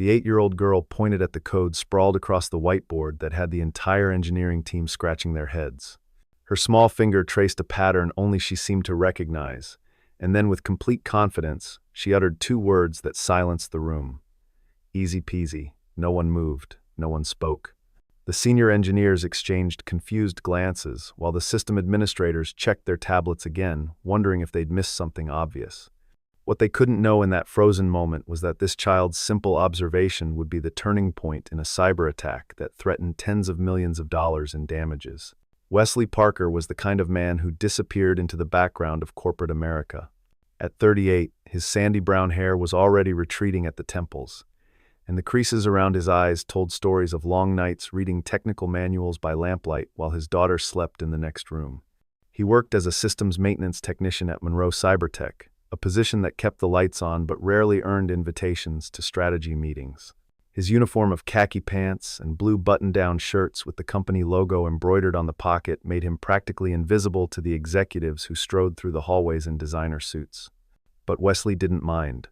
The 8-year-old girl pointed at the code sprawled across the whiteboard that had the entire engineering team scratching their heads. Her small finger traced a pattern only she seemed to recognize, and then with complete confidence, she uttered 2 words that silenced the room. Easy peasy. No one moved. No one spoke. The senior engineers exchanged confused glances, while the system administrators checked their tablets again, wondering if they'd missed something obvious. What they couldn't know in that frozen moment was that this child's simple observation would be the turning point in a cyber attack that threatened tens of millions of dollars in damages. Wesley Parker was the kind of man who disappeared into the background of corporate America. At 38, his sandy brown hair was already retreating at the temples, and the creases around his eyes told stories of long nights reading technical manuals by lamplight while his daughter slept in the next room. He worked as a systems maintenance technician at Monroe Cybertech, a position that kept the lights on but rarely earned invitations to strategy meetings. His uniform of khaki pants and blue button-down shirts with the company logo embroidered on the pocket made him practically invisible to the executives who strode through the hallways in designer suits. But Wesley didn't mind.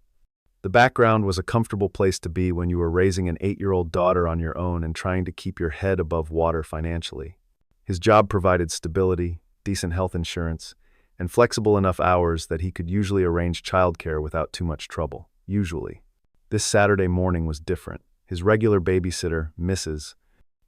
The background was a comfortable place to be when you were raising an 8-year-old daughter on your own and trying to keep your head above water financially. His job provided stability, decent health insurance, and flexible enough hours that he could usually arrange childcare without too much trouble, usually. This Saturday morning was different. His regular babysitter, Mrs.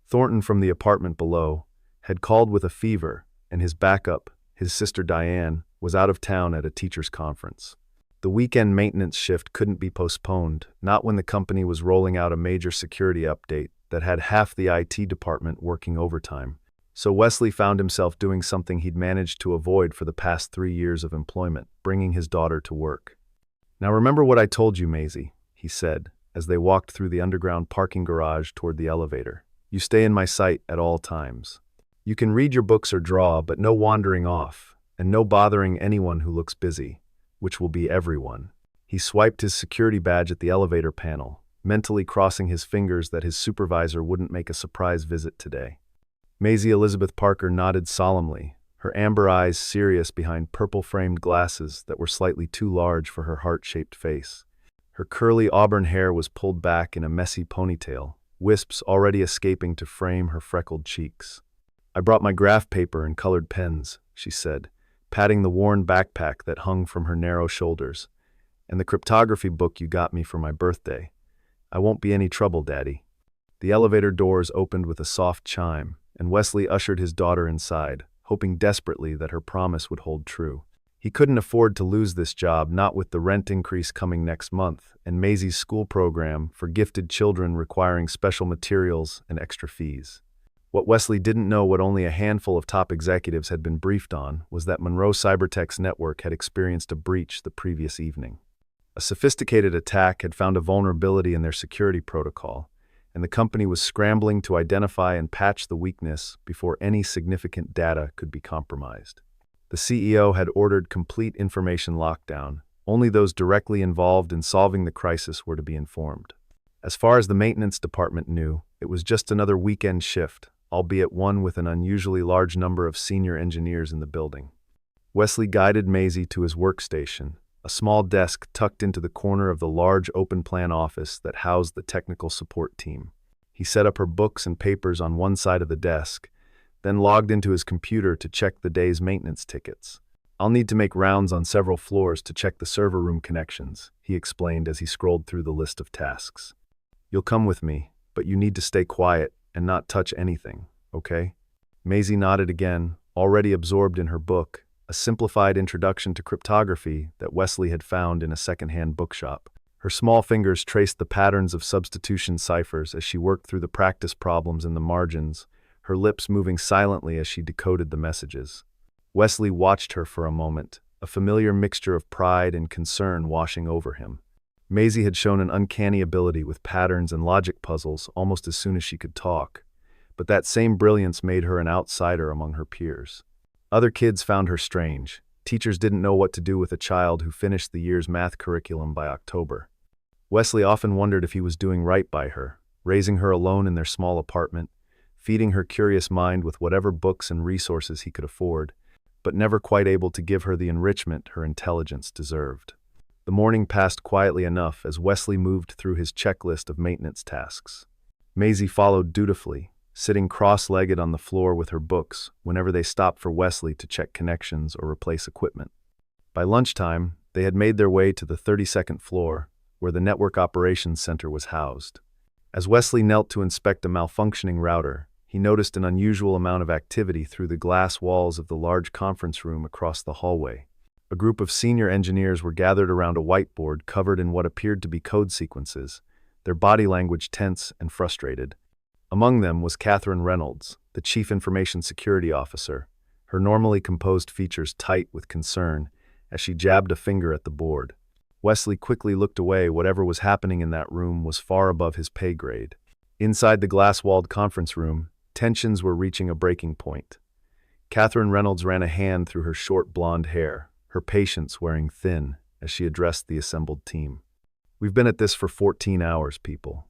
Thornton from the apartment below, had called with a fever, and his backup, his sister Diane, was out of town at a teachers' conference. The weekend maintenance shift couldn't be postponed, not when the company was rolling out a major security update that had half the IT department working overtime. So Wesley found himself doing something he'd managed to avoid for the past 3 years of employment, bringing his daughter to work. "Now remember what I told you, Maisie," he said, as they walked through the underground parking garage toward the elevator. "You stay in my sight at all times. You can read your books or draw, but no wandering off, and no bothering anyone who looks busy, which will be everyone." He swiped his security badge at the elevator panel, mentally crossing his fingers that his supervisor wouldn't make a surprise visit today. Maisie Elizabeth Parker nodded solemnly, her amber eyes serious behind purple-framed glasses that were slightly too large for her heart-shaped face. Her curly auburn hair was pulled back in a messy ponytail, wisps already escaping to frame her freckled cheeks. "I brought my graph paper and colored pens," she said, patting the worn backpack that hung from her narrow shoulders, "and the cryptography book you got me for my birthday. I won't be any trouble, Daddy." The elevator doors opened with a soft chime, and Wesley ushered his daughter inside, hoping desperately that her promise would hold true. He couldn't afford to lose this job, not with the rent increase coming next month and Maisie's school program for gifted children requiring special materials and extra fees. What Wesley didn't know, what only a handful of top executives had been briefed on, was that Monroe Cybertech's network had experienced a breach the previous evening. A sophisticated attack had found a vulnerability in their security protocol, and the company was scrambling to identify and patch the weakness before any significant data could be compromised. The CEO had ordered complete information lockdown. Only those directly involved in solving the crisis were to be informed. As far as the maintenance department knew, it was just another weekend shift, albeit one with an unusually large number of senior engineers in the building. Wesley guided Maisie to his workstation, a small desk tucked into the corner of the large open-plan office that housed the technical support team. He set up her books and papers on one side of the desk, then logged into his computer to check the day's maintenance tickets. "I'll need to make rounds on several floors to check the server room connections," he explained as he scrolled through the list of tasks. "You'll come with me, but you need to stay quiet and not touch anything, okay?" Maisie nodded again, already absorbed in her book, a simplified introduction to cryptography that Wesley had found in a second-hand bookshop. Her small fingers traced the patterns of substitution ciphers as she worked through the practice problems in the margins, her lips moving silently as she decoded the messages. Wesley watched her for a moment, a familiar mixture of pride and concern washing over him. Maisie had shown an uncanny ability with patterns and logic puzzles almost as soon as she could talk, but that same brilliance made her an outsider among her peers. Other kids found her strange. Teachers didn't know what to do with a child who finished the year's math curriculum by October. Wesley often wondered if he was doing right by her, raising her alone in their small apartment, feeding her curious mind with whatever books and resources he could afford, but never quite able to give her the enrichment her intelligence deserved. The morning passed quietly enough as Wesley moved through his checklist of maintenance tasks. Maisie followed dutifully, sitting cross-legged on the floor with her books whenever they stopped for Wesley to check connections or replace equipment. By lunchtime, they had made their way to the 32nd floor, where the Network Operations Center was housed. As Wesley knelt to inspect a malfunctioning router, he noticed an unusual amount of activity through the glass walls of the large conference room across the hallway. A group of senior engineers were gathered around a whiteboard covered in what appeared to be code sequences, their body language tense and frustrated. Among them was Catherine Reynolds, the Chief Information Security Officer, her normally composed features tight with concern as she jabbed a finger at the board. Wesley quickly looked away. Whatever was happening in that room was far above his pay grade. Inside the glass-walled conference room, tensions were reaching a breaking point. Catherine Reynolds ran a hand through her short blonde hair, her patience wearing thin as she addressed the assembled team. "We've been at this for 14 hours, people.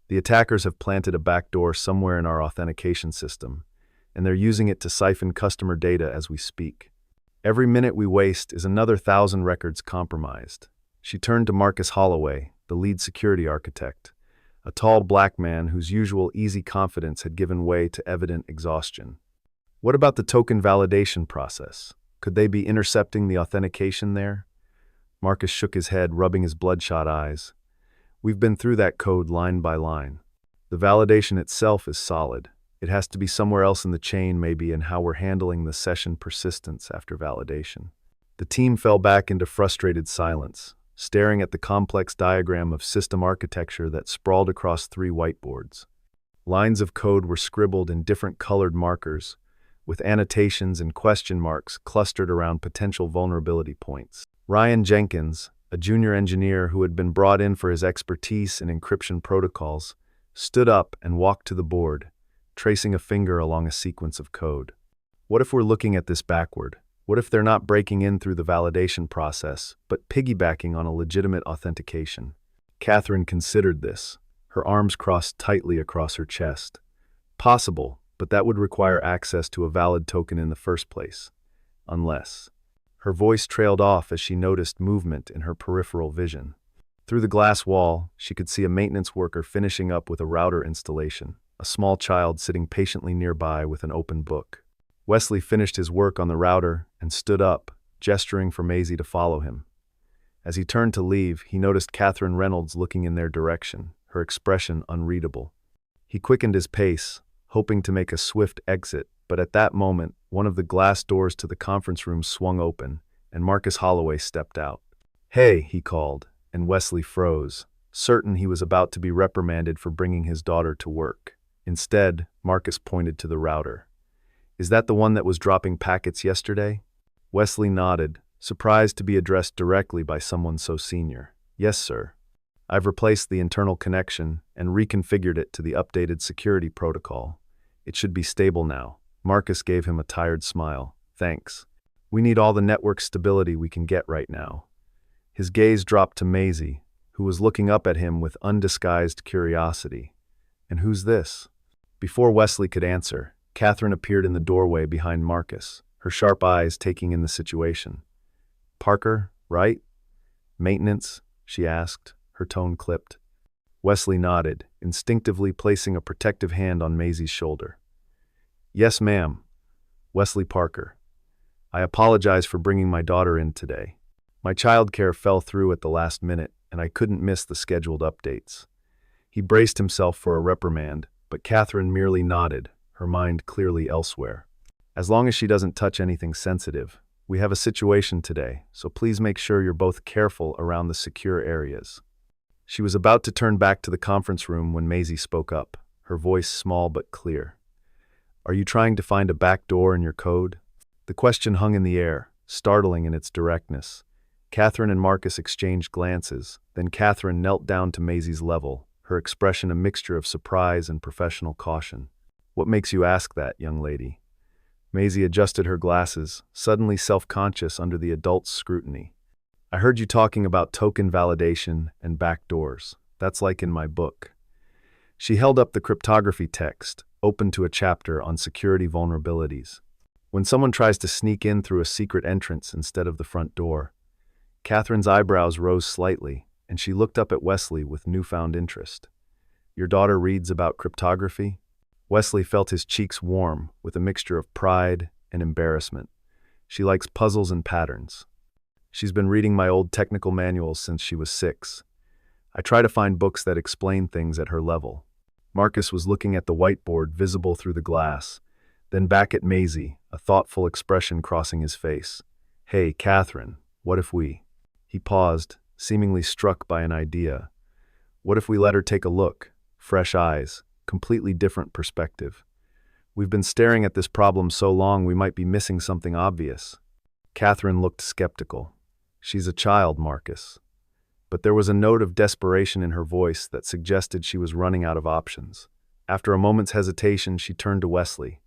The attackers have planted a backdoor somewhere in our authentication system, and they're using it to siphon customer data as we speak. Every minute we waste is another 1,000 records compromised." She turned to Marcus Holloway, the lead security architect, a tall black man whose usual easy confidence had given way to evident exhaustion. "What about the token validation process? Could they be intercepting the authentication there?" Marcus shook his head, rubbing his bloodshot eyes. "We've been through that code line by line. The validation itself is solid. It has to be somewhere else in the chain, maybe in how we're handling the session persistence after validation." The team fell back into frustrated silence, staring at the complex diagram of system architecture that sprawled across 3 whiteboards. Lines of code were scribbled in different colored markers, with annotations and question marks clustered around potential vulnerability points. Ryan Jenkins, a junior engineer who had been brought in for his expertise in encryption protocols, stood up and walked to the board, tracing a finger along a sequence of code. "What if we're looking at this backward? What if they're not breaking in through the validation process, but piggybacking on a legitimate authentication?" Catherine considered this, her arms crossed tightly across her chest. "Possible, but that would require access to a valid token in the first place. Unless..." Her voice trailed off as she noticed movement in her peripheral vision. Through the glass wall, she could see a maintenance worker finishing up with a router installation, a small child sitting patiently nearby with an open book. Wesley finished his work on the router and stood up, gesturing for Maisie to follow him. As he turned to leave, he noticed Catherine Reynolds looking in their direction, her expression unreadable. He quickened his pace, hoping to make a swift exit, but at that moment, one of the glass doors to the conference room swung open, and Marcus Holloway stepped out. "Hey," he called, and Wesley froze, certain he was about to be reprimanded for bringing his daughter to work. Instead, Marcus pointed to the router. "Is that the one that was dropping packets yesterday?" Wesley nodded, surprised to be addressed directly by someone so senior. "Yes, sir. I've replaced the internal connection and reconfigured it to the updated security protocol. It should be stable now." Marcus gave him a tired smile. "Thanks. We need all the network stability we can get right now." His gaze dropped to Maisie, who was looking up at him with undisguised curiosity. "And who's this?" Before Wesley could answer, Catherine appeared in the doorway behind Marcus, her sharp eyes taking in the situation. "Parker, right? Maintenance?" she asked, her tone clipped. Wesley nodded, instinctively placing a protective hand on Maisie's shoulder. "Yes, ma'am. Wesley Parker. I apologize for bringing my daughter in today. My childcare fell through at the last minute, and I couldn't miss the scheduled updates." He braced himself for a reprimand, but Catherine merely nodded, her mind clearly elsewhere. "As long as she doesn't touch anything sensitive. We have a situation today, so please make sure you're both careful around the secure areas." She was about to turn back to the conference room when Maisie spoke up, her voice small but clear. "Are you trying to find a back door in your code?" The question hung in the air, startling in its directness. Catherine and Marcus exchanged glances, then Catherine knelt down to Maisie's level, her expression a mixture of surprise and professional caution. "What makes you ask that, young lady?" Maisie adjusted her glasses, suddenly self-conscious under the adult's scrutiny. "I heard you talking about token validation and backdoors. That's like in my book." She held up the cryptography text, open to a chapter on security vulnerabilities. "When someone tries to sneak in through a secret entrance instead of the front door, Catherine's eyebrows rose slightly, and she looked up at Wesley with newfound interest. Your daughter reads about cryptography? Wesley felt his cheeks warm with a mixture of pride and embarrassment. She likes puzzles and patterns. She's been reading my old technical manuals since she was 6. I try to find books that explain things at her level. Marcus was looking at the whiteboard visible through the glass, then back at Maisie, a thoughtful expression crossing his face. Hey, Catherine, what if we... He paused, seemingly struck by an idea. What if we let her take a look? Fresh eyes, completely different perspective. We've been staring at this problem so long we might be missing something obvious. Catherine looked skeptical. She's a child, Marcus. But there was a note of desperation in her voice that suggested she was running out of options. After a moment's hesitation, she turned to Wesley.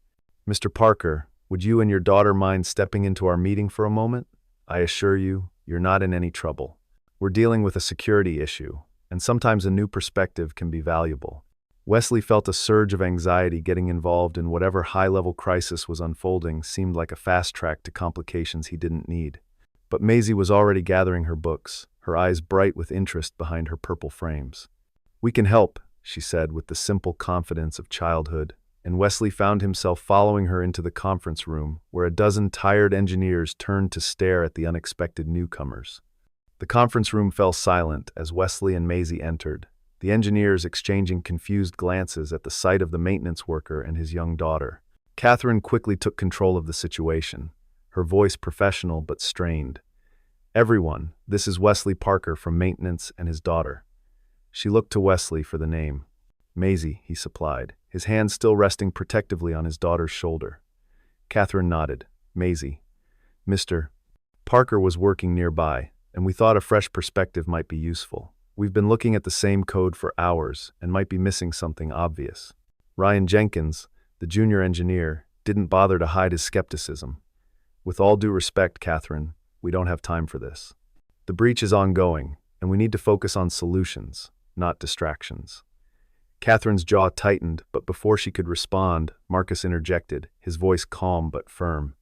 Mr. Parker, would you and your daughter mind stepping into our meeting for a moment? I assure you, you're not in any trouble. We're dealing with a security issue, and sometimes a new perspective can be valuable. Wesley felt a surge of anxiety. Getting involved in whatever high-level crisis was unfolding seemed like a fast track to complications he didn't need. But Maisie was already gathering her books, her eyes bright with interest behind her purple frames. We can help, she said with the simple confidence of childhood, and Wesley found himself following her into the conference room, where a dozen tired engineers turned to stare at the unexpected newcomers. The conference room fell silent as Wesley and Maisie entered, the engineers exchanging confused glances at the sight of the maintenance worker and his young daughter. Catherine quickly took control of the situation, her voice professional but strained. Everyone, this is Wesley Parker from maintenance and his daughter. She looked to Wesley for the name. Maisie, he supplied, his hand still resting protectively on his daughter's shoulder. Catherine nodded. Maisie. Mr. Parker was working nearby, and we thought a fresh perspective might be useful. We've been looking at the same code for hours and might be missing something obvious. Ryan Jenkins, the junior engineer, didn't bother to hide his skepticism. With all due respect, Catherine, we don't have time for this. The breach is ongoing, and we need to focus on solutions, not distractions. Catherine's jaw tightened, but before she could respond, Marcus interjected, his voice calm but firm.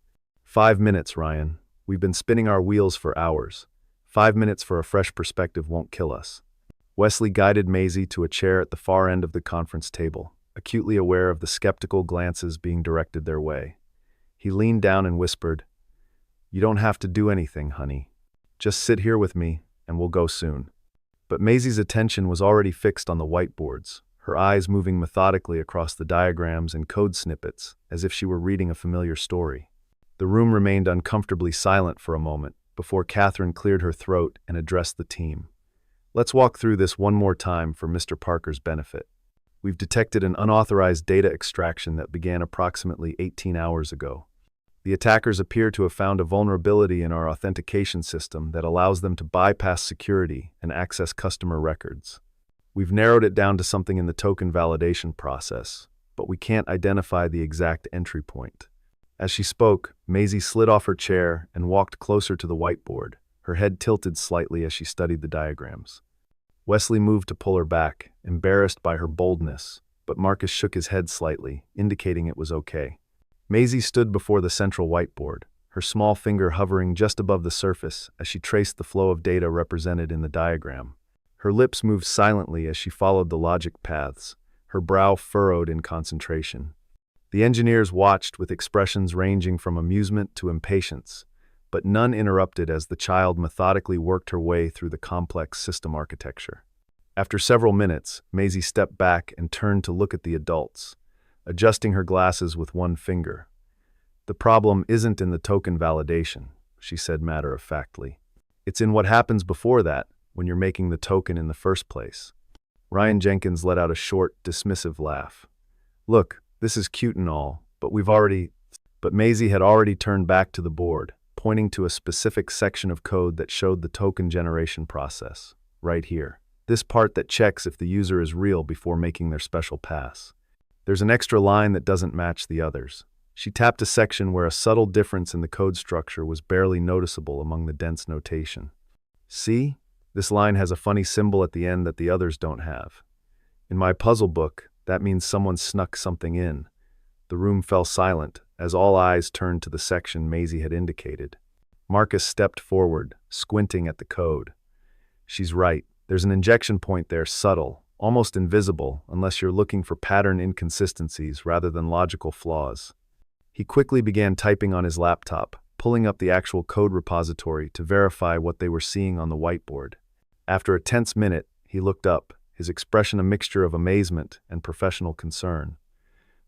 5 minutes, Ryan. We've been spinning our wheels for hours. 5 minutes for a fresh perspective won't kill us. Wesley guided Maisie to a chair at the far end of the conference table, acutely aware of the skeptical glances being directed their way. He leaned down and whispered, You don't have to do anything, honey. Just sit here with me, and we'll go soon. But Maisie's attention was already fixed on the whiteboards, her eyes moving methodically across the diagrams and code snippets, as if she were reading a familiar story. The room remained uncomfortably silent for a moment, before Catherine cleared her throat and addressed the team. Let's walk through this one more time for Mr. Parker's benefit. We've detected an unauthorized data extraction that began approximately 18 hours ago. The attackers appear to have found a vulnerability in our authentication system that allows them to bypass security and access customer records. We've narrowed it down to something in the token validation process, but we can't identify the exact entry point. As she spoke, Maisie slid off her chair and walked closer to the whiteboard, her head tilted slightly as she studied the diagrams. Wesley moved to pull her back, embarrassed by her boldness, but Marcus shook his head slightly, indicating it was okay. Maisie stood before the central whiteboard, her small finger hovering just above the surface as she traced the flow of data represented in the diagram. Her lips moved silently as she followed the logic paths, her brow furrowed in concentration. The engineers watched with expressions ranging from amusement to impatience, but none interrupted as the child methodically worked her way through the complex system architecture. After several minutes, Maisie stepped back and turned to look at the adults, adjusting her glasses with one finger. The problem isn't in the token validation, she said matter-of-factly. It's in what happens before that, when you're making the token in the first place. Ryan Jenkins let out a short, dismissive laugh. Look, this is cute and all, but Maisie had already turned back to the board, pointing to a specific section of code that showed the token generation process, right here. This part that checks if the user is real before making their special pass. There's an extra line that doesn't match the others. She tapped a section where a subtle difference in the code structure was barely noticeable among the dense notation. See? This line has a funny symbol at the end that the others don't have. In my puzzle book, that means someone snuck something in. The room fell silent as all eyes turned to the section Maisie had indicated. Marcus stepped forward, squinting at the code. She's right. There's an injection point there, subtle, almost invisible, unless you're looking for pattern inconsistencies rather than logical flaws. He quickly began typing on his laptop, pulling up the actual code repository to verify what they were seeing on the whiteboard. After a tense minute, he looked up, his expression a mixture of amazement and professional concern.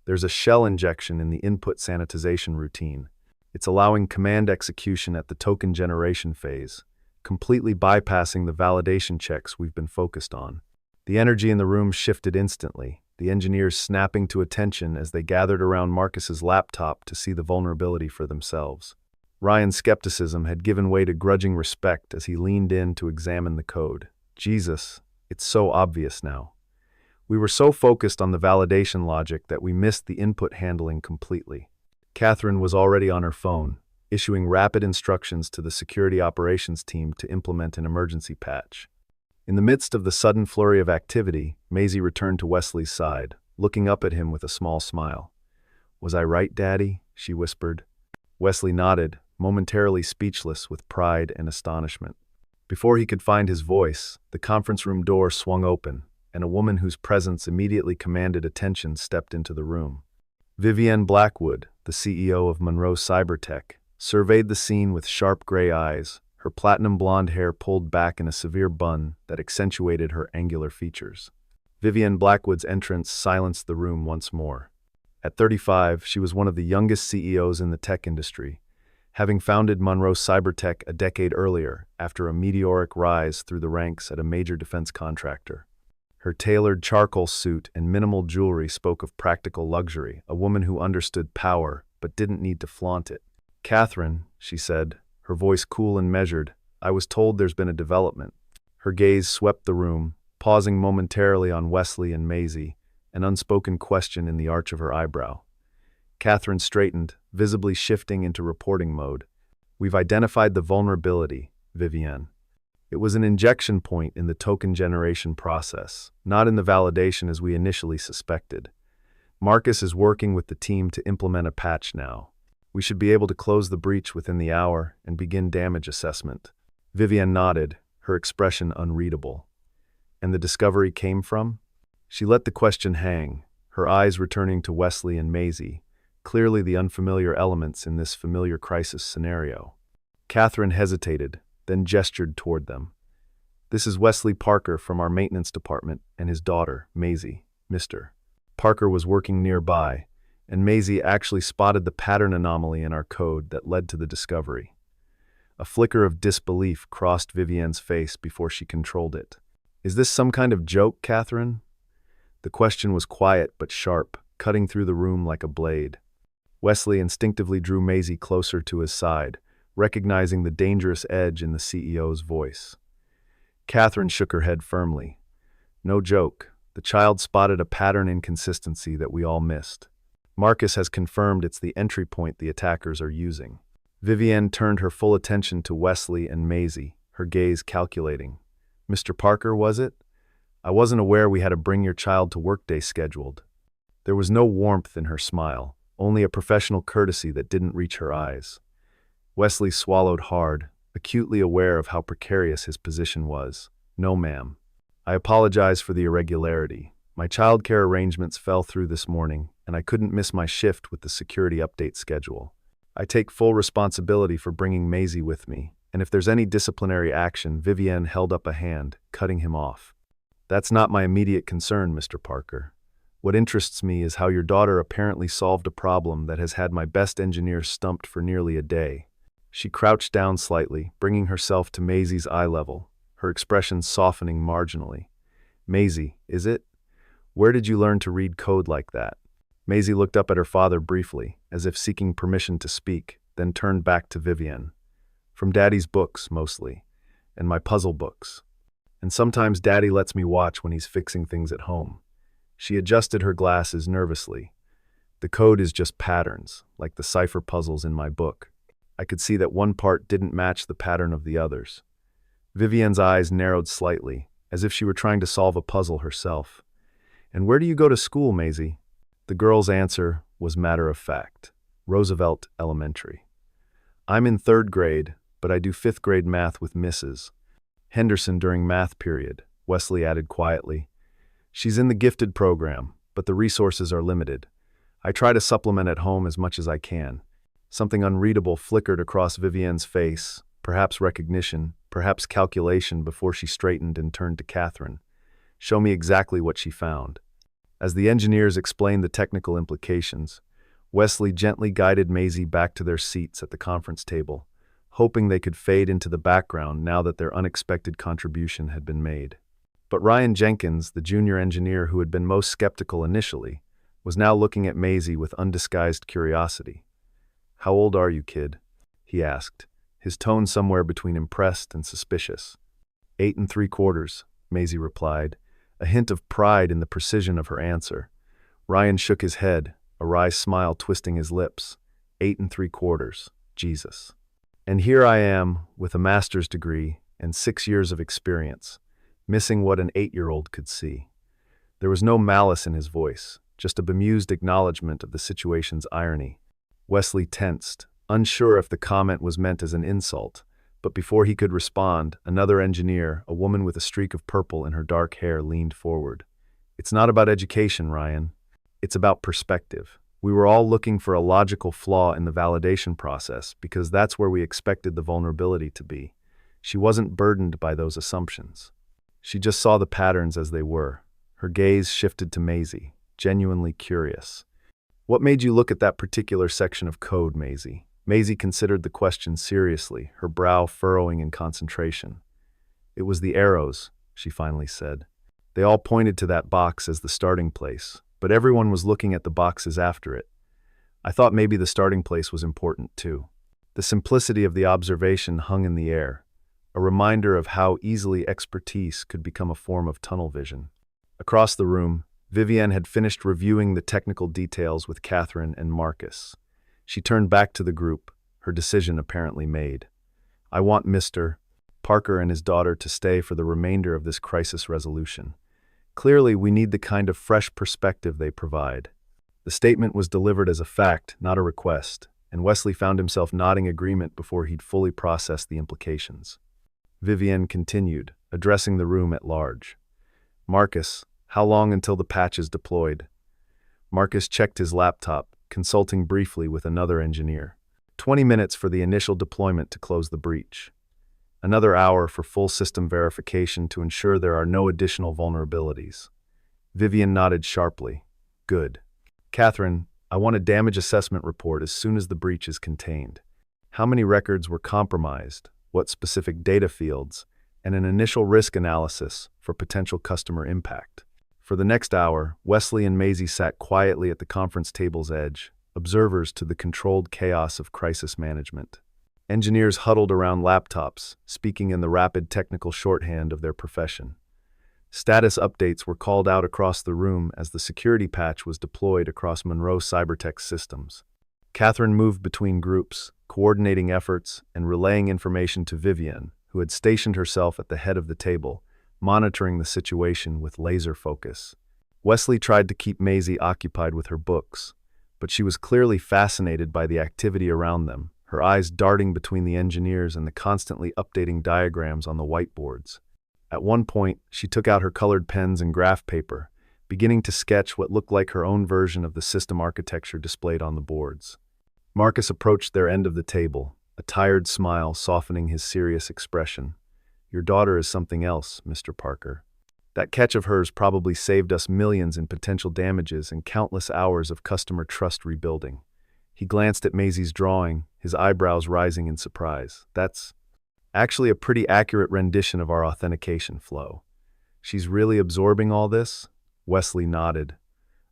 There's a shell injection in the input sanitization routine. It's allowing command execution at the token generation phase, completely bypassing the validation checks we've been focused on. The energy in the room shifted instantly, the engineers snapping to attention as they gathered around Marcus's laptop to see the vulnerability for themselves. Ryan's skepticism had given way to grudging respect as he leaned in to examine the code. Jesus, it's so obvious now. We were so focused on the validation logic that we missed the input handling completely. Catherine was already on her phone, issuing rapid instructions to the security operations team to implement an emergency patch. In the midst of the sudden flurry of activity, Maisie returned to Wesley's side, looking up at him with a small smile. "Was I right, Daddy?" she whispered. Wesley nodded, momentarily speechless with pride and astonishment. Before he could find his voice, the conference room door swung open, and a woman whose presence immediately commanded attention stepped into the room. Vivienne Blackwood, the CEO of Monroe Cybertech, surveyed the scene with sharp gray eyes, her platinum blonde hair pulled back in a severe bun that accentuated her angular features. Vivienne Blackwood's entrance silenced the room once more. At 35, she was one of the youngest CEOs in the tech industry, having founded Monroe Cybertech a decade earlier after a meteoric rise through the ranks at a major defense contractor. Her tailored charcoal suit and minimal jewelry spoke of practical luxury, a woman who understood power but didn't need to flaunt it. "Catherine," she said, her voice cool and measured, "I was told there's been a development." Her gaze swept the room, pausing momentarily on Wesley and Maisie, an unspoken question in the arch of her eyebrow. Catherine straightened, visibly shifting into reporting mode. "We've identified the vulnerability, Vivienne. It was an injection point in the token generation process, not in the validation as we initially suspected. Marcus is working with the team to implement a patch now. We should be able to close the breach within the hour and begin damage assessment." Vivienne nodded, her expression unreadable. "And the discovery came from?" She let the question hang, her eyes returning to Wesley and Maisie, clearly the unfamiliar elements in this familiar crisis scenario. Catherine hesitated, then gestured toward them. "This is Wesley Parker from our maintenance department and his daughter, Maisie, Mr." Parker was working nearby, and Maisie actually spotted the pattern anomaly in our code that led to the discovery. A flicker of disbelief crossed Vivienne's face before she controlled it. "Is this some kind of joke, Catherine?" The question was quiet but sharp, cutting through the room like a blade. Wesley instinctively drew Maisie closer to his side, recognizing the dangerous edge in the CEO's voice. Catherine shook her head firmly. "No joke. The child spotted a pattern inconsistency that we all missed. Marcus has confirmed it's the entry point the attackers are using." Vivienne turned her full attention to Wesley and Maisie, her gaze calculating. "Mr. Parker, was it? I wasn't aware we had a bring your child to work day scheduled." There was no warmth in her smile, only a professional courtesy that didn't reach her eyes. Wesley swallowed hard, acutely aware of how precarious his position was. "No, ma'am. I apologize for the irregularity. My childcare arrangements fell through this morning, and I couldn't miss my shift with the security update schedule. I take full responsibility for bringing Maisie with me, and if there's any disciplinary action," Vivienne held up a hand, cutting him off. "That's not my immediate concern, Mr. Parker. What interests me is how your daughter apparently solved a problem that has had my best engineers stumped for nearly a day." She crouched down slightly, bringing herself to Maisie's eye level, her expression softening marginally. "Maisie, is it? Where did you learn to read code like that?" Maisie looked up at her father briefly, as if seeking permission to speak, then turned back to Vivienne. "From Daddy's books, mostly, and my puzzle books. And sometimes Daddy lets me watch when he's fixing things at home." She adjusted her glasses nervously. "The code is just patterns, like the cipher puzzles in my book. I could see that one part didn't match the pattern of the others." Vivienne's eyes narrowed slightly, as if she were trying to solve a puzzle herself. "And where do you go to school, Maisie?" The girl's answer was matter of fact. "Roosevelt Elementary." "I'm in 3rd grade, but I do 5th grade math with Mrs. Henderson during math period, Wesley added quietly. She's in the gifted program, but the resources are limited. I try to supplement at home as much as I can. Something unreadable flickered across Vivienne's face, perhaps recognition, perhaps calculation before she straightened and turned to Catherine. Show me exactly what she found. As the engineers explained the technical implications, Wesley gently guided Maisie back to their seats at the conference table, hoping they could fade into the background now that their unexpected contribution had been made. But Ryan Jenkins, the junior engineer who had been most skeptical initially, was now looking at Maisie with undisguised curiosity. "How old are you, kid?" he asked, his tone somewhere between impressed and suspicious. 8 3/4, Maisie replied, a hint of pride in the precision of her answer. Ryan shook his head, a wry smile twisting his lips. 8 3/4, Jesus. And here I am, with a master's degree and 6 years of experience, missing what an 8-year-old could see. There was no malice in his voice, just a bemused acknowledgement of the situation's irony. Wesley tensed, unsure if the comment was meant as an insult, but before he could respond, another engineer, a woman with a streak of purple in her dark hair, leaned forward. "It's not about education, Ryan. It's about perspective. We were all looking for a logical flaw in the validation process because that's where we expected the vulnerability to be. She wasn't burdened by those assumptions. She just saw the patterns as they were." Her gaze shifted to Maisie, genuinely curious. "What made you look at that particular section of code, Maisie?" Maisie considered the question seriously, her brow furrowing in concentration. "It was the arrows," she finally said. "They all pointed to that box as the starting place, but everyone was looking at the boxes after it. I thought maybe the starting place was important too." The simplicity of the observation hung in the air, a reminder of how easily expertise could become a form of tunnel vision. Across the room, Vivienne had finished reviewing the technical details with Catherine and Marcus. She turned back to the group, her decision apparently made. "I want Mr. Parker and his daughter to stay for the remainder of this crisis resolution. Clearly, we need the kind of fresh perspective they provide." The statement was delivered as a fact, not a request, and Wesley found himself nodding agreement before he'd fully processed the implications. Vivienne continued, addressing the room at large. "Marcus, how long until the patch is deployed?" Marcus checked his laptop, consulting briefly with another engineer. 20 minutes for the initial deployment to close the breach. Another hour for full system verification to ensure there are no additional vulnerabilities. Vivienne nodded sharply. "Good. Catherine, I want a damage assessment report as soon as the breach is contained. How many records were compromised, what specific data fields, and an initial risk analysis for potential customer impact." For the next hour, Wesley and Maisie sat quietly at the conference table's edge, observers to the controlled chaos of crisis management. Engineers huddled around laptops, speaking in the rapid technical shorthand of their profession. Status updates were called out across the room as the security patch was deployed across Monroe Cybertech systems. Catherine moved between groups, coordinating efforts and relaying information to Vivienne, who had stationed herself at the head of the table, monitoring the situation with laser focus. Wesley tried to keep Maisie occupied with her books, but she was clearly fascinated by the activity around them, her eyes darting between the engineers and the constantly updating diagrams on the whiteboards. At one point, she took out her colored pens and graph paper, beginning to sketch what looked like her own version of the system architecture displayed on the boards. Marcus approached their end of the table, a tired smile softening his serious expression. "Your daughter is something else, Mr. Parker. That catch of hers probably saved us millions in potential damages and countless hours of customer trust rebuilding." He glanced at Maisie's drawing, his eyebrows rising in surprise. "That's actually a pretty accurate rendition of our authentication flow. She's really absorbing all this?" Wesley nodded,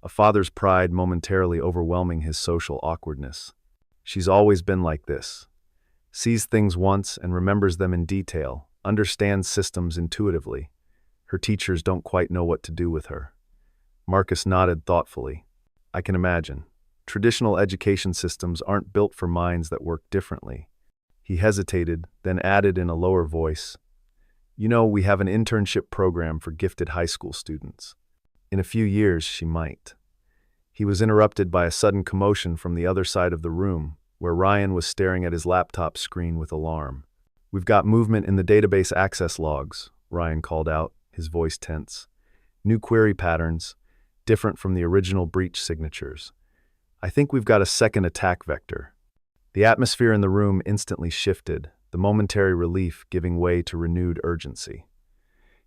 a father's pride momentarily overwhelming his social awkwardness. "She's always been like this. Sees things once and remembers them in detail, understands systems intuitively. Her teachers don't quite know what to do with her." Marcus nodded thoughtfully. "I can imagine. Traditional education systems aren't built for minds that work differently." He hesitated, then added in a lower voice, "You know, we have an internship program for gifted high school students. In a few years, she might." He was interrupted by a sudden commotion from the other side of the room, where Ryan was staring at his laptop screen with alarm. We've got movement in the database access logs, Ryan called out, his voice tense. New query patterns, different from the original breach signatures. I think we've got a second attack vector. The atmosphere in the room instantly shifted, the momentary relief giving way to renewed urgency.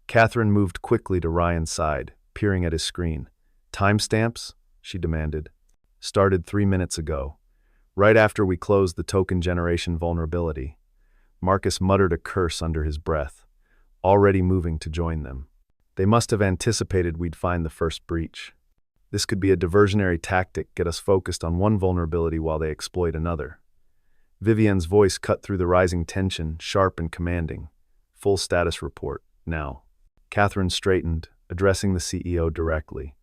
Catherine moved quickly to Ryan's side, peering at his screen. Timestamps? She demanded. Started 3 minutes ago, right after we closed the token generation vulnerability. Marcus muttered a curse under his breath, already moving to join them. They must have anticipated we'd find the first breach. This could be a diversionary tactic, get us focused on one vulnerability while they exploit another. Vivienne's voice cut through the rising tension, sharp and commanding. Full status report, now. Catherine straightened, addressing the CEO directly.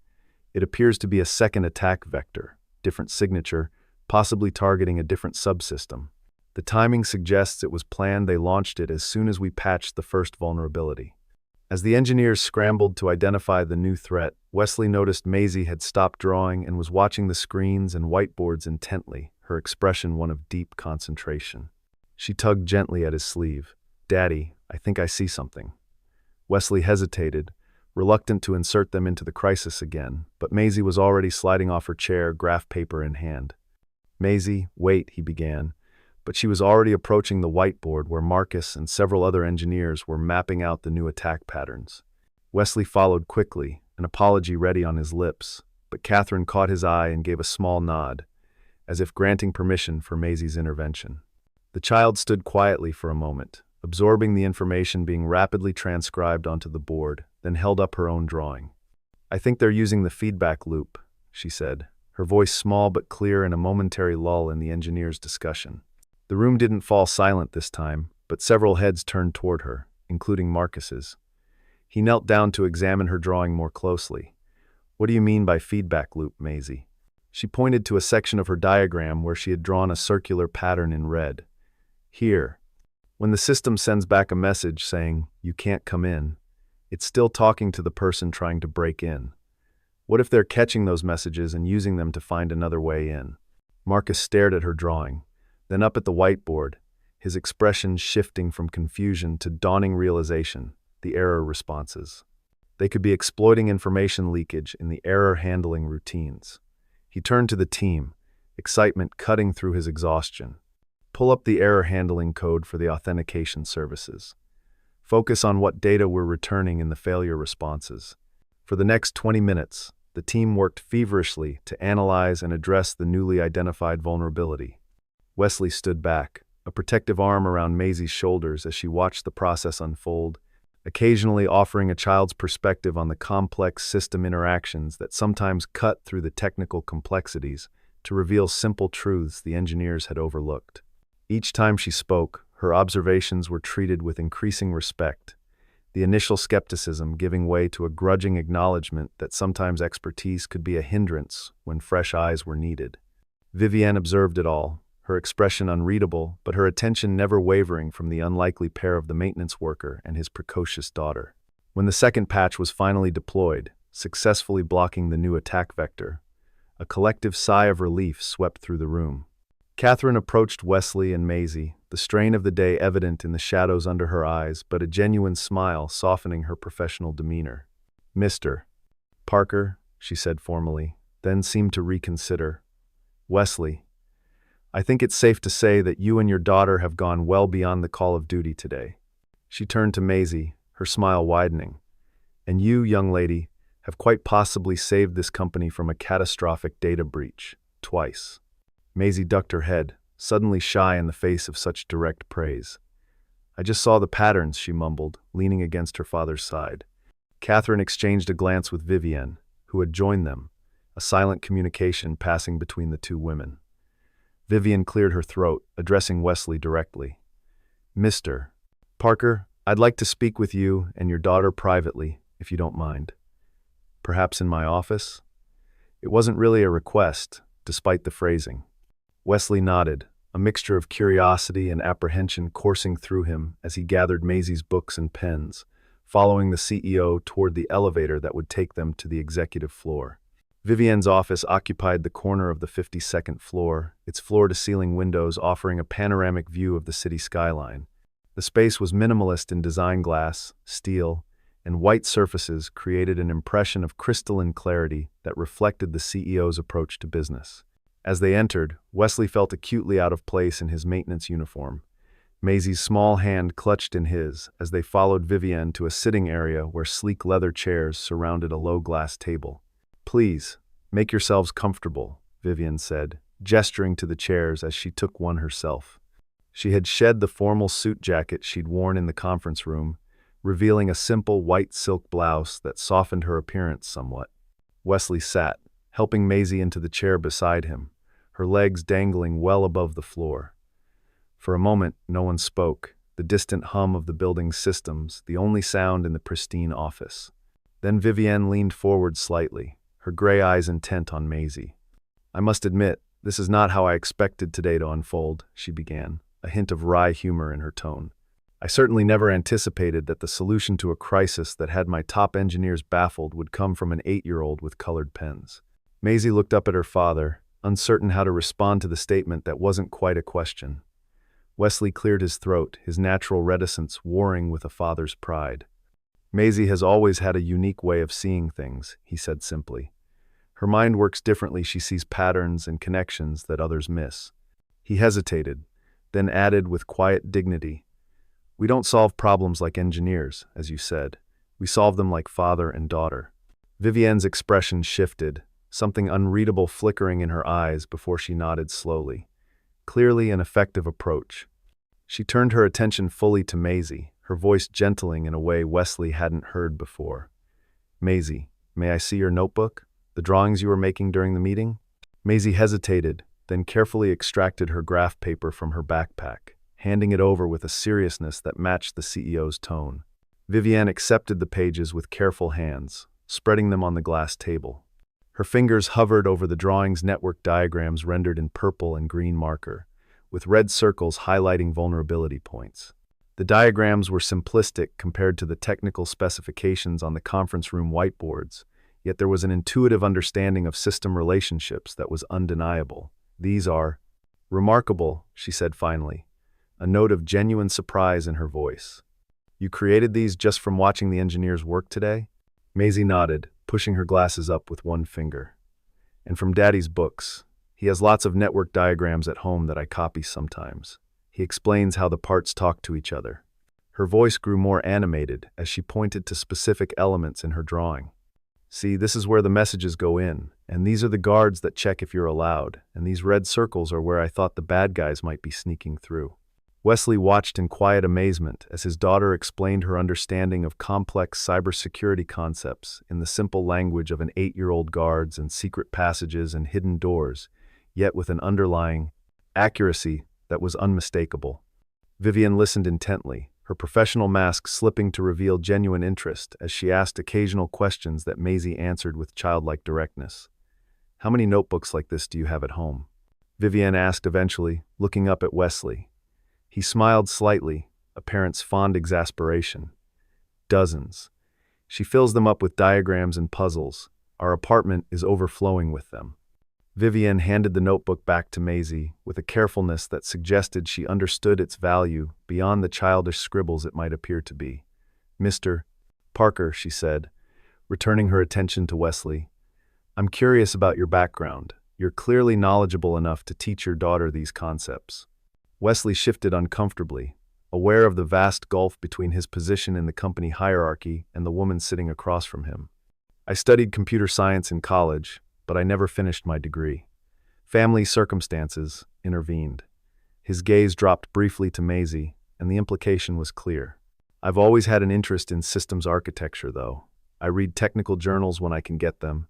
It appears to be a second attack vector, different signature, possibly targeting a different subsystem. The timing suggests it was planned they launched it as soon as we patched the first vulnerability. As the engineers scrambled to identify the new threat, Wesley noticed Maisie had stopped drawing and was watching the screens and whiteboards intently, her expression one of deep concentration. She tugged gently at his sleeve. "Daddy, I think I see something." Wesley hesitated, reluctant to insert them into the crisis again, but Maisie was already sliding off her chair, graph paper in hand. "Maisie, wait," he began, but she was already approaching the whiteboard where Marcus and several other engineers were mapping out the new attack patterns. Wesley followed quickly, an apology ready on his lips, but Catherine caught his eye and gave a small nod, as if granting permission for Maisie's intervention. The child stood quietly for a moment, absorbing the information being rapidly transcribed onto the board, then held up her own drawing. "I think they're using the feedback loop," she said, her voice small but clear in a momentary lull in the engineers' discussion. The room didn't fall silent this time, but several heads turned toward her, including Marcus's. He knelt down to examine her drawing more closely. "What do you mean by feedback loop, Maisie?" She pointed to a section of her diagram where she had drawn a circular pattern in red. "Here. When the system sends back a message saying, 'You can't come in,' it's still talking to the person trying to break in. What if they're catching those messages and using them to find another way in?" Marcus stared at her drawing, then up at the whiteboard, his expression shifting from confusion to dawning realization, the error responses. They could be exploiting information leakage in the error handling routines. He turned to the team, excitement cutting through his exhaustion. "Pull up the error handling code for the authentication services. Focus on what data we're returning in the failure responses." For the next 20 minutes, the team worked feverishly to analyze and address the newly identified vulnerability. Wesley stood back, a protective arm around Maisie's shoulders as she watched the process unfold, occasionally offering a child's perspective on the complex system interactions that sometimes cut through the technical complexities to reveal simple truths the engineers had overlooked. Each time she spoke, her observations were treated with increasing respect, the initial skepticism giving way to a grudging acknowledgement that sometimes expertise could be a hindrance when fresh eyes were needed. Vivienne observed it all, her expression unreadable, but her attention never wavering from the unlikely pair of the maintenance worker and his precocious daughter. When the second patch was finally deployed, successfully blocking the new attack vector, a collective sigh of relief swept through the room. Catherine approached Wesley and Maisie, the strain of the day evident in the shadows under her eyes, but a genuine smile softening her professional demeanor. "Mr. Parker," she said formally, then seemed to reconsider. "Wesley, I think it's safe to say that you and your daughter have gone well beyond the call of duty today." She turned to Maisie, her smile widening. "And you, young lady, have quite possibly saved this company from a catastrophic data breach, twice." Maisie ducked her head, suddenly shy in the face of such direct praise. "I just saw the patterns," she mumbled, leaning against her father's side. Catherine exchanged a glance with Vivienne, who had joined them, a silent communication passing between the two women. Vivienne cleared her throat, addressing Wesley directly. "Mr. Parker, I'd like to speak with you and your daughter privately, if you don't mind. Perhaps in my office?" It wasn't really a request, despite the phrasing. Wesley nodded, a mixture of curiosity and apprehension coursing through him as he gathered Maisie's books and pens, following the CEO toward the elevator that would take them to the executive floor. Vivienne's office occupied the corner of the 52nd floor, its floor-to-ceiling windows offering a panoramic view of the city skyline. The space was minimalist in design. Glass, steel, and white surfaces created an impression of crystalline clarity that reflected the CEO's approach to business. As they entered, Wesley felt acutely out of place in his maintenance uniform. Maisie's small hand clutched in his as they followed Vivienne to a sitting area where sleek leather chairs surrounded a low glass table. "Please, make yourselves comfortable," Vivienne said, gesturing to the chairs as she took one herself. She had shed the formal suit jacket she'd worn in the conference room, revealing a simple white silk blouse that softened her appearance somewhat. Wesley sat, helping Maisie into the chair beside him, her legs dangling well above the floor. For a moment, no one spoke, the distant hum of the building's systems, the only sound in the pristine office. Then Vivienne leaned forward slightly, her gray eyes intent on Maisie. "I must admit, this is not how I expected today to unfold," she began, a hint of wry humor in her tone. "I certainly never anticipated that the solution to a crisis that had my top engineers baffled would come from an 8-year-old with colored pens." Maisie looked up at her father, uncertain how to respond to the statement that wasn't quite a question. Wesley cleared his throat, his natural reticence warring with a father's pride. "Maisie has always had a unique way of seeing things," he said simply. "Her mind works differently. She sees patterns and connections that others miss." He hesitated, then added with quiet dignity, "We don't solve problems like engineers, as you said. We solve them like father and daughter." Vivienne's expression shifted, something unreadable flickering in her eyes before she nodded slowly. Clearly an effective approach. She turned her attention fully to Maisie, her voice gentling in a way Wesley hadn't heard before. "Maisie, may I see your notebook? The drawings you were making during the meeting?" Maisie hesitated, then carefully extracted her graph paper from her backpack, handing it over with a seriousness that matched the CEO's tone. Vivienne accepted the pages with careful hands, spreading them on the glass table. Her fingers hovered over the drawing's network diagrams rendered in purple and green marker, with red circles highlighting vulnerability points. The diagrams were simplistic compared to the technical specifications on the conference room whiteboards, yet there was an intuitive understanding of system relationships that was undeniable. "These are remarkable," she said finally, a note of genuine surprise in her voice. "You created these just from watching the engineers work today?" Maisie nodded, pushing her glasses up with one finger. "And from Daddy's books. He has lots of network diagrams at home that I copy sometimes. He explains how the parts talk to each other." Her voice grew more animated as she pointed to specific elements in her drawing. "See, this is where the messages go in, and these are the guards that check if you're allowed, and these red circles are where I thought the bad guys might be sneaking through." Wesley watched in quiet amazement as his daughter explained her understanding of complex cybersecurity concepts in the simple language of an 8-year-old. Guards and secret passages and hidden doors, yet with an underlying accuracy that was unmistakable. Vivienne listened intently, her professional mask slipping to reveal genuine interest as she asked occasional questions that Maisie answered with childlike directness. "How many notebooks like this do you have at home?" Vivienne asked eventually, looking up at Wesley. He smiled slightly, a parent's fond exasperation. "Dozens. She fills them up with diagrams and puzzles. Our apartment is overflowing with them." Vivienne handed the notebook back to Maisie with a carefulness that suggested she understood its value beyond the childish scribbles it might appear to be. "Mr. Parker," she said, returning her attention to Wesley, "I'm curious about your background. You're clearly knowledgeable enough to teach your daughter these concepts." Wesley shifted uncomfortably, aware of the vast gulf between his position in the company hierarchy and the woman sitting across from him. "I studied computer science in college, but I never finished my degree. Family circumstances intervened." His gaze dropped briefly to Maisie, and the implication was clear. "I've always had an interest in systems architecture, though. I read technical journals when I can get them,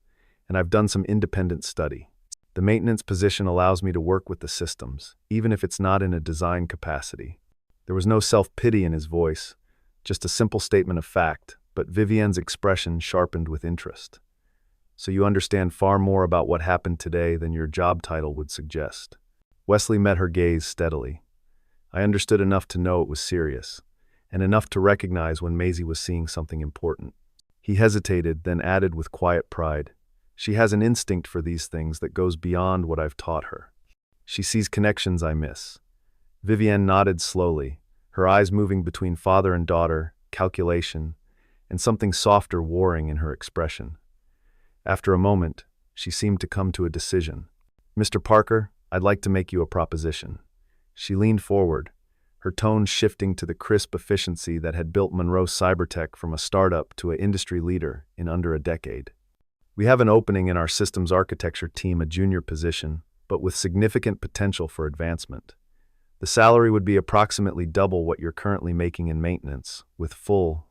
and I've done some independent study. The maintenance position allows me to work with the systems, even if it's not in a design capacity." There was no self-pity in his voice, just a simple statement of fact, but Vivienne's expression sharpened with interest. "So you understand far more about what happened today than your job title would suggest." Wesley met her gaze steadily. "I understood enough to know it was serious, and enough to recognize when Maisie was seeing something important." He hesitated, then added with quiet pride, "She has an instinct for these things that goes beyond what I've taught her. She sees connections I miss." Vivienne nodded slowly, her eyes moving between father and daughter, calculation, and something softer warring in her expression. After a moment, she seemed to come to a decision. "Mr. Parker, I'd like to make you a proposition." She leaned forward, her tone shifting to the crisp efficiency that had built Monroe Cybertech from a startup to an industry leader in under a decade. "We have an opening in our systems architecture team, a junior position, but with significant potential for advancement. The salary would be approximately double what you're currently making in maintenance, with full,